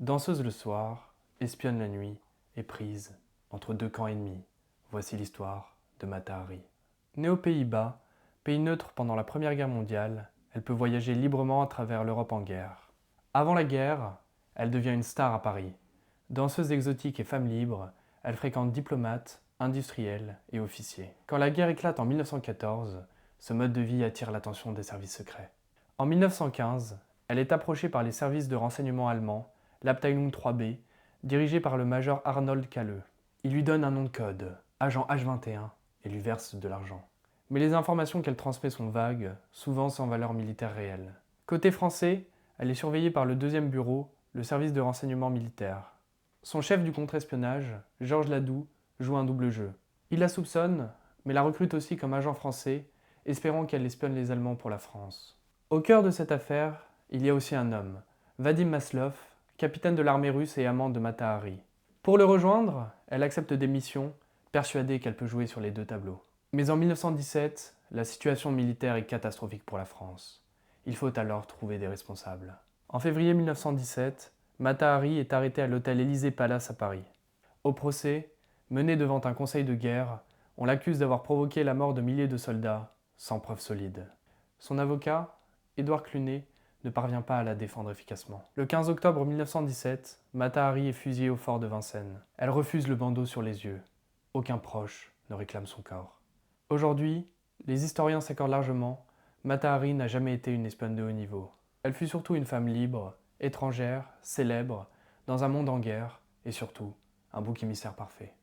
Danseuse le soir, espionne la nuit et prise entre deux camps ennemis. Voici l'histoire de Mata Hari. Née aux Pays-Bas, pays neutre pendant la Première Guerre mondiale, elle peut voyager librement à travers l'Europe en guerre. Avant la guerre, elle devient une star à Paris. Danseuse exotique et femme libre, elle fréquente diplomates, industriels et officiers. Quand la guerre éclate en 1914, ce mode de vie attire l'attention des services secrets. En 1915, elle est approchée par les services de renseignement allemands, l'Abteilung 3B, dirigé par le major Arnold Kalle. Il lui donne un nom de code, agent H21, et lui verse de l'argent. Mais les informations qu'elle transmet sont vagues, souvent sans valeur militaire réelle. Côté français, elle est surveillée par le deuxième bureau, le service de renseignement militaire. Son chef du contre-espionnage, Georges Ladoux, joue un double jeu. Il la soupçonne, mais la recrute aussi comme agent français, espérant qu'elle espionne les Allemands pour la France. Au cœur de cette affaire, il y a aussi un homme, Vadim Maslov, capitaine de l'armée russe et amant de Mata Hari. Pour le rejoindre, elle accepte des missions, persuadée qu'elle peut jouer sur les deux tableaux. Mais en 1917, la situation militaire est catastrophique pour la France. Il faut alors trouver des responsables. En février 1917, Mata Hari est arrêtée à l'hôtel Élysée Palace à Paris. Au procès, mené devant un conseil de guerre, on l'accuse d'avoir provoqué la mort de milliers de soldats, sans preuve solide. Son avocat, Édouard Clunet, ne parvient pas à la défendre efficacement. Le 15 octobre 1917, Mata Hari est fusillée au fort de Vincennes. Elle refuse le bandeau sur les yeux. Aucun proche ne réclame son corps. Aujourd'hui, les historiens s'accordent largement, Mata Hari n'a jamais été une espionne de haut niveau. Elle fut surtout une femme libre, étrangère, célèbre, dans un monde en guerre, et surtout, un bouc émissaire parfait.